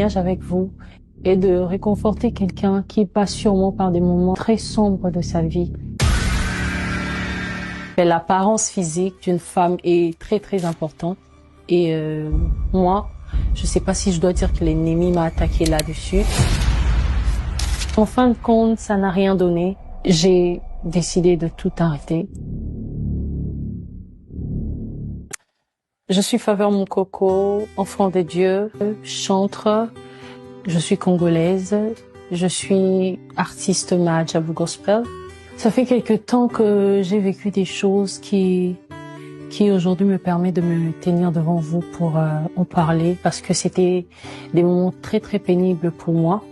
avec vous et de réconforter quelqu'un qui passe sûrement par des moments très sombres de sa vie. L'apparence physique d'une femme est très importante et moi, je sais pas si je dois dire que l'ennemi m'a attaqué là-dessus. En fin de compte, ça n'a rien donné. J'ai décidé de tout arrêter. Je suis Faveur Moukoko, enfant de Dieu, chantre, je suis congolaise, je suis artiste Mahajabu Gospel. Ça fait quelque temps que j'ai vécu des choses qui aujourd'hui me permet de me tenir devant vous pour en parler parce que c'était des moments très pénibles pour moi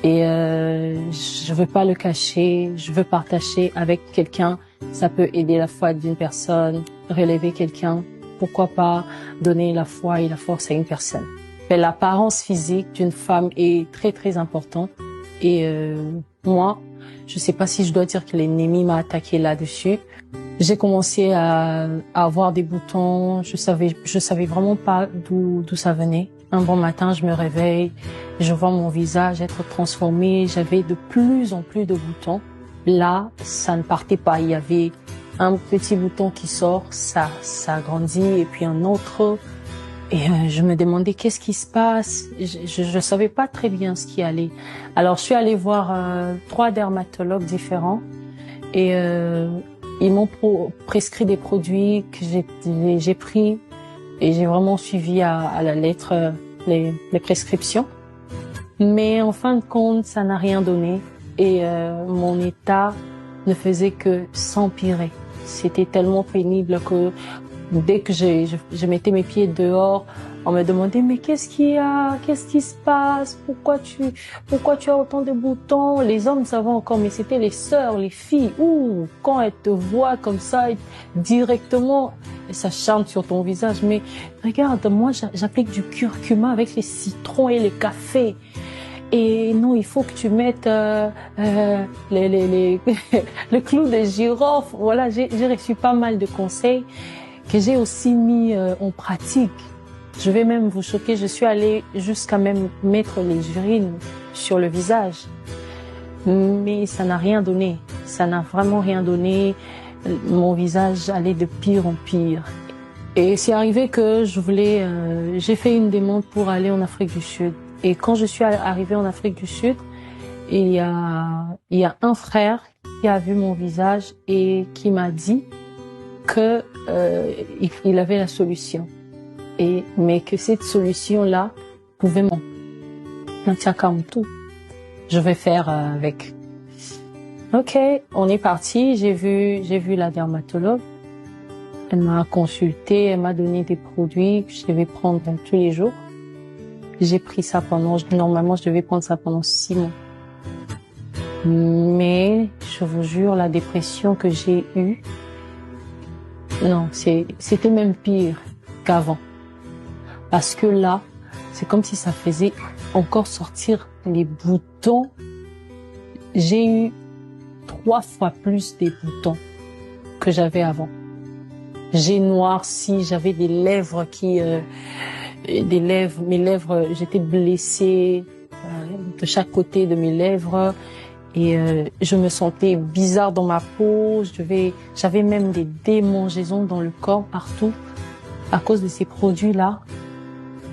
et je veux pas le cacher, je veux partager avec quelqu'un. Ça peut aider la foi d'une personne, relever quelqu'un. Pourquoi pas donner la foi et la force à une personne. L'apparence physique d'une femme est très importante et moi, je sais pas si je dois dire que l'ennemi m'a attaqué là-dessus. J'ai commencé à avoir des boutons, je savais vraiment pas d'où ça venait. Un bon matin, je me réveille, je vois mon visage être transformé, j'avais de plus en plus de boutons. Là, ça ne partait pas, il y avait un petit bouton qui sort, ça grandit et puis un autre. Et je me demandais qu'est-ce qui se passe. Je savais pas très bien ce qui allait. Alors je suis allée voir 3 dermatologues différents et ils m'ont prescrit des produits que j'ai pris et j'ai vraiment suivi à la lettre les prescriptions. Mais en fin de compte, ça n'a rien donné et mon état ne faisait que s'empirer. C'était tellement pénible que dès que je mettais mes pieds dehors, on me demandait mais qu'est-ce qu'il y a, qu'est-ce qui se passe, pourquoi tu as autant de boutons. Les hommes savaient encore, mais c'était les sœurs, les filles. Ouh, quand elles te voient comme ça directement, ça chante sur ton visage. Mais regarde, moi j'applique du curcuma avec les citrons et les cafés. Et non, il faut que tu mettes le clou de girofle. Voilà, j'ai reçu pas mal de conseils que j'ai aussi mis en pratique. Je vais même vous choquer, je suis allée jusqu'à même mettre les urines sur le visage. Mais ça n'a rien donné. Ça n'a vraiment rien donné. Mon visage allait de pire en pire. Et c'est arrivé que j'ai fait une demande pour aller en Afrique du Sud. Et quand je suis arrivée en Afrique du Sud, il y a un frère qui a vu mon visage et qui m'a dit que il avait la solution. Mais que cette solution-là pouvait m'en tout. Je vais faire avec. Ok, on est parti. J'ai vu la dermatologue. Elle m'a consulté, elle m'a donné des produits que je devais prendre tous les jours. J'ai pris ça normalement je devais prendre ça pendant 6 mois. Mais je vous jure, la dépression que j'ai eue, non, c'était même pire qu'avant. Parce que là, c'est comme si ça faisait encore sortir les boutons. J'ai eu 3 fois plus des boutons que j'avais avant. J'ai noirci, j'avais des lèvres mes lèvres, j'étais blessée de chaque côté de mes lèvres et je me sentais bizarre dans ma peau. J'avais même des démangeaisons dans le corps partout à cause de ces produits-là.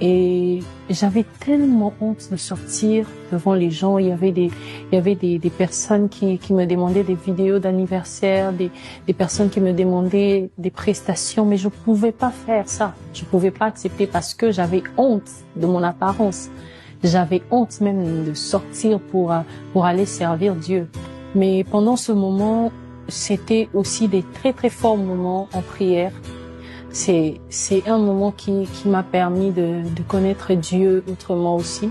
Et j'avais tellement honte de sortir devant les gens. Il y avait des personnes qui me demandaient des vidéos d'anniversaire, des personnes qui me demandaient des prestations, mais je pouvais pas faire ça. Je pouvais pas accepter parce que j'avais honte de mon apparence. J'avais honte même de sortir pour aller servir Dieu. Mais pendant ce moment, c'était aussi des très forts moments en prière. C'est un moment qui m'a permis de connaître Dieu autrement aussi.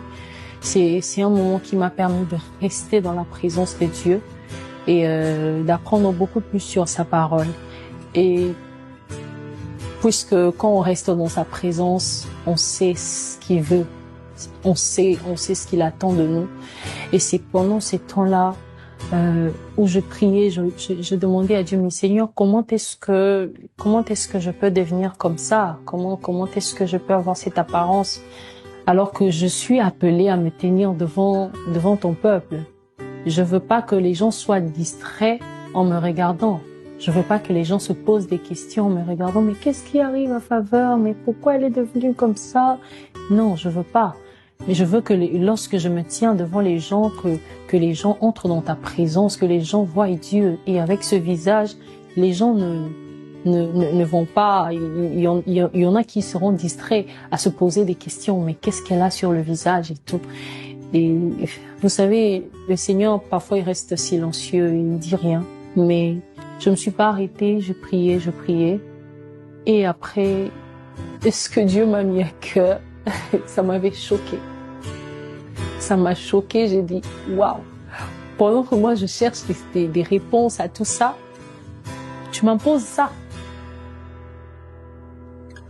C'est un moment qui m'a permis de rester dans la présence de Dieu et d'apprendre beaucoup plus sur sa parole. Et puisque quand on reste dans sa présence, on sait ce qu'il veut, on sait ce qu'il attend de nous. Et c'est pendant ces temps-là où je priais, je demandais à Dieu, mais Seigneur, comment est-ce que je peux devenir comme ça? Comment est-ce que je peux avoir cette apparence alors que je suis appelée à me tenir devant ton peuple. Je veux pas que les gens soient distraits en me regardant. Je veux pas que les gens se posent des questions en me regardant. Mais qu'est-ce qui arrive à Faveur? Mais pourquoi elle est devenue comme ça? Non, je veux pas. Mais je veux que lorsque je me tiens devant les gens, que les gens entrent dans ta présence, que les gens voient Dieu. Et avec ce visage, les gens ne vont pas, il y en a qui seront distraits à se poser des questions. Mais qu'est-ce qu'elle a sur le visage et tout? Et vous savez, le Seigneur, parfois, il reste silencieux, il ne dit rien. Mais je me suis pas arrêtée, je priais. Et après, ce que Dieu m'a mis à cœur, ça m'avait choquée. Ça m'a choquée, j'ai dit, waouh! Pendant que moi, je cherche des réponses à tout ça, tu m'imposes ça.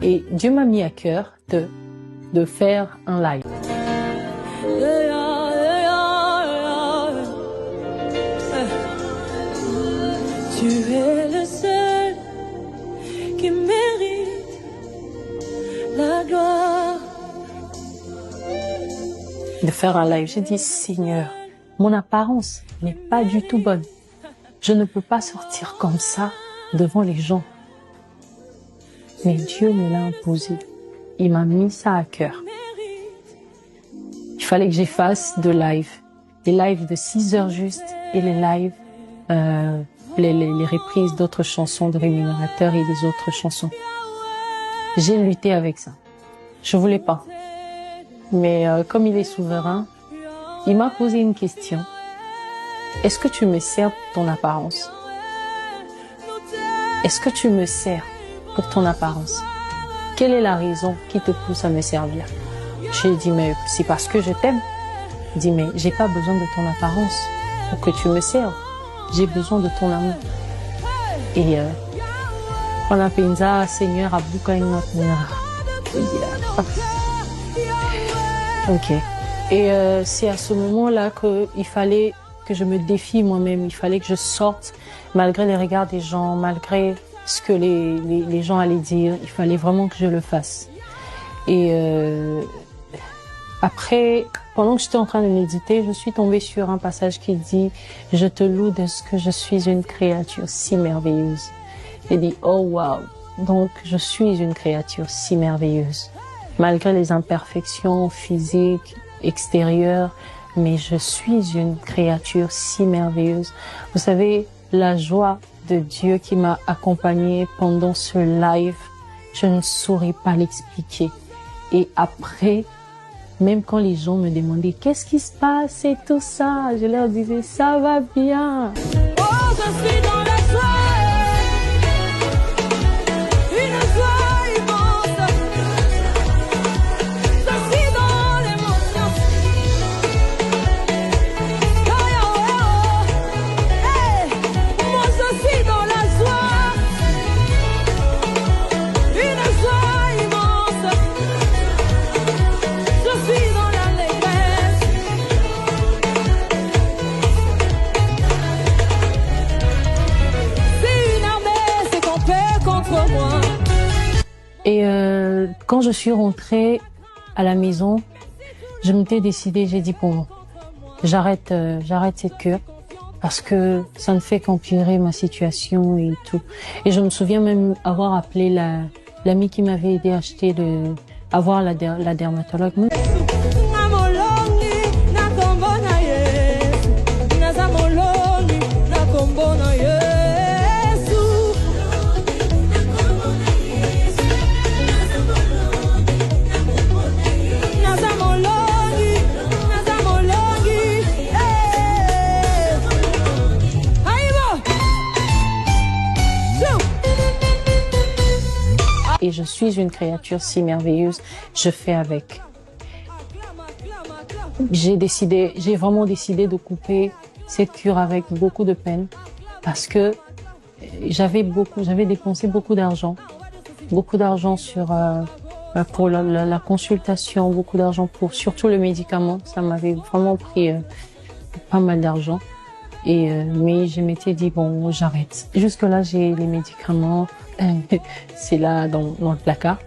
Et Dieu m'a mis à cœur de faire un live. Tu es le seul qui mérite la gloire. De faire un live, j'ai dit, Seigneur, mon apparence n'est pas du tout bonne. Je ne peux pas sortir comme ça devant les gens. Mais Dieu me l'a imposé. Il m'a mis ça à cœur. Il fallait que j'efface de live. Les lives de 6 heures juste et les lives, les reprises d'autres chansons de Rémunérateur et des autres chansons. J'ai lutté avec ça. Je voulais pas. Mais comme il est souverain, il m'a posé une question. Est-ce que tu me sers pour ton apparence? Est-ce que tu me sers pour ton apparence? Quelle est la raison qui te pousse à me servir? J'ai dit, mais c'est parce que je t'aime. Il dit, mais j'ai pas besoin de ton apparence pour que tu me serves. J'ai besoin de ton amour. Et on a pensa, Seigneur, à ok. Et c'est à ce moment-là qu'il fallait que je me défie moi-même. Il fallait que je sorte, malgré les regards des gens, malgré ce que les gens allaient dire. Il fallait vraiment que je le fasse. Et après, pendant que j'étais en train de méditer, je suis tombée sur un passage qui dit « Je te loue de ce que je suis une créature si merveilleuse. » J'ai dit « Oh wow !» Donc, je suis une créature si merveilleuse. Malgré les imperfections physiques, extérieures, mais je suis une créature si merveilleuse. Vous savez, la joie de Dieu qui m'a accompagnée pendant ce live, je ne saurais pas l'expliquer. Et après, même quand les gens me demandaient qu'est-ce qui se passe et tout ça, je leur disais ça va bien. Oh, je suis dans la joie, une joie immense. Je suis dans l'émotion. Oh, oh, oh. Hey, moi je suis dans la joie, une joie immense. Je suis dans l'allégresse. Si une armée s'est campée contre moi. Et quand je suis rentrée à la maison, je m'étais décidée, j'ai dit bon, j'arrête cette cure parce que ça ne fait qu'empirer ma situation et tout. Et je me souviens même avoir appelé l'amie qui m'avait aidé à acheter avoir la dermatologue. Namolongi na kombo na Yesu, nazamolongi na kombo na Yesu. Nazamolongi, eh. Aïe, Chou. Et je suis une créature si merveilleuse, je fais avec. J'ai vraiment décidé de couper cette cure avec beaucoup de peine parce que j'avais dépensé beaucoup d'argent sur pour la consultation, beaucoup d'argent pour surtout le médicament. Ça m'avait vraiment pris pas mal d'argent. Et mais je m'étais dit bon, j'arrête. Jusque là, j'ai les médicaments, c'est là dans le placard.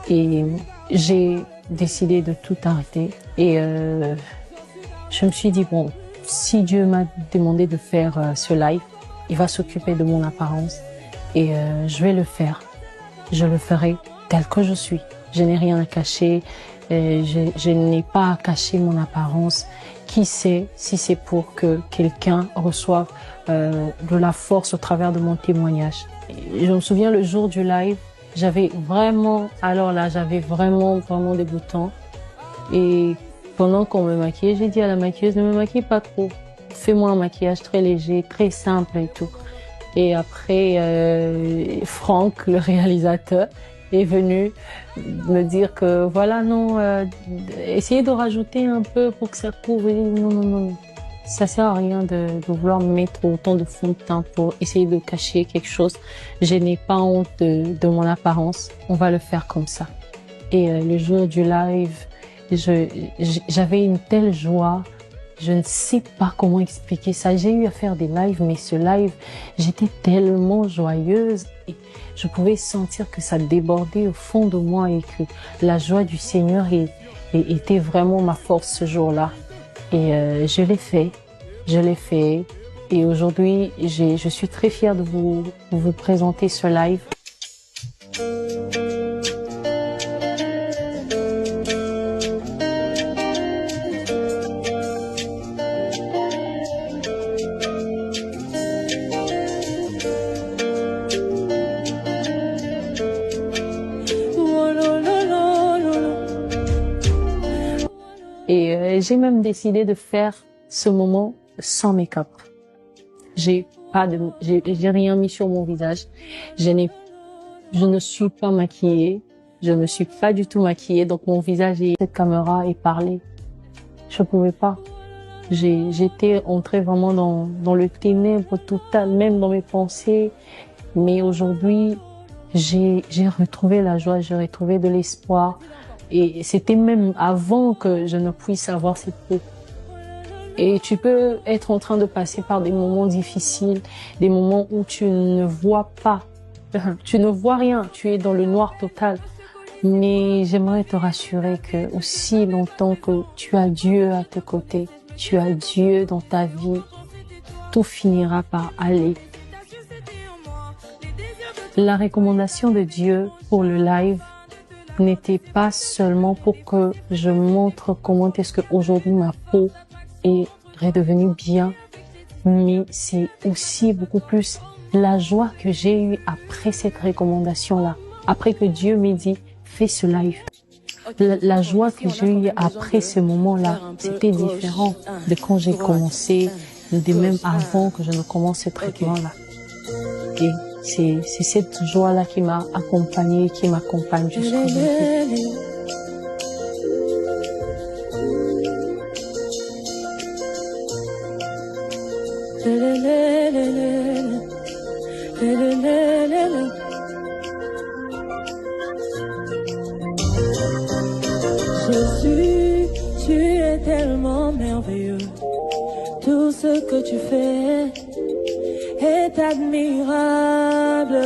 Et j'ai décidé de tout arrêter. Et je me suis dit, bon, si Dieu m'a demandé de faire ce live, il va s'occuper de mon apparence et je vais le faire. Je le ferai tel que je suis. Je n'ai rien à cacher, je n'ai pas à cacher mon apparence. Qui sait si c'est pour que quelqu'un reçoive de la force au travers de mon témoignage. Et je me souviens le jour du live, j'avais vraiment dégoûtant. Et pendant qu'on me maquillait, j'ai dit à la maquilleuse, ne me maquille pas trop. Fais-moi un maquillage très léger, très simple et tout. Et après, Franck, le réalisateur, est venu me dire que voilà, non, essayez de rajouter un peu pour que ça couvre. Non. Ça sert à rien de vouloir mettre autant de fond de teint pour essayer de cacher quelque chose. Je n'ai pas honte de mon apparence. On va le faire comme ça. Et le jour du live, j'avais une telle joie. Je ne sais pas comment expliquer ça. J'ai eu à faire des lives, mais ce live, j'étais tellement joyeuse et je pouvais sentir que ça débordait au fond de moi et que la joie du Seigneur était vraiment ma force ce jour-là. Et je l'ai fait. Et aujourd'hui, je suis très fière de vous présenter ce live. Et j'ai même décidé de faire ce moment sans make-up. J'ai rien mis sur mon visage. Je ne suis pas maquillée. Je ne suis pas du tout maquillée. Donc mon visage et cette caméra est parlé. Je pouvais pas. J'étais entrée vraiment dans le ténèbre total, même dans mes pensées. Mais aujourd'hui, j'ai retrouvé la joie, j'ai retrouvé de l'espoir. Et c'était même avant que je ne puisse avoir cette peau. Et tu peux être en train de passer par des moments difficiles, des moments où tu ne vois pas, tu ne vois rien, tu es dans le noir total. Mais j'aimerais te rassurer que aussi longtemps que tu as Dieu à tes côtés, tu as Dieu dans ta vie, tout finira par aller. La recommandation de Dieu pour le live n'était pas seulement pour que je montre comment est-ce que aujourd'hui ma peau est redevenue bien, mais c'est aussi beaucoup plus la joie que j'ai eue après cette recommandation-là, après que Dieu m'ait dit fais ce live. La joie que j'ai eue après ce moment-là, c'était différent de quand j'ai commencé, de même avant que je ne commence ce traitement-là. Et c'est cette joie-là qui m'a accompagnée, qui m'accompagne jusqu'aujourd'hui. Jésus, tu es tellement merveilleux. Tout ce que tu fais est admirable.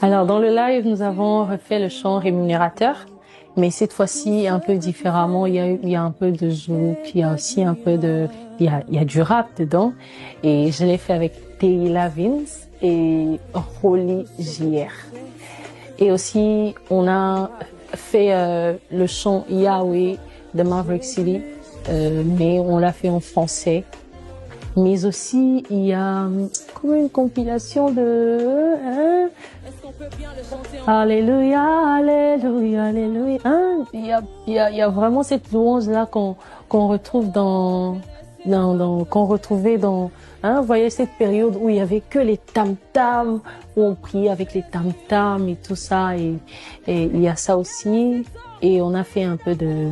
Alors, dans le live, nous avons refait le chant rémunérateur, mais cette fois-ci un peu différemment. Il y a un peu de zouk, il y a aussi un peu il y a du rap dedans. Et je l'ai fait avec Taylor Vince et Holly JR. Et aussi, on a fait le chant Yahweh de Maverick City, mais on l'a fait en français. Mais aussi, il y a comme une compilation de... Alléluia, Alléluia, Alléluia. Il y a vraiment cette louange-là qu'on retrouve qu'on retrouvait dans... vous voyez cette période où il y avait que les tam-tams, où on priait avec les tam-tams et tout ça. Et il y a ça aussi. Et on a fait un peu de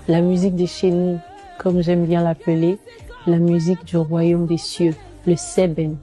la musique de chez nous, comme j'aime bien l'appeler. La musique du royaume des cieux, le Seben.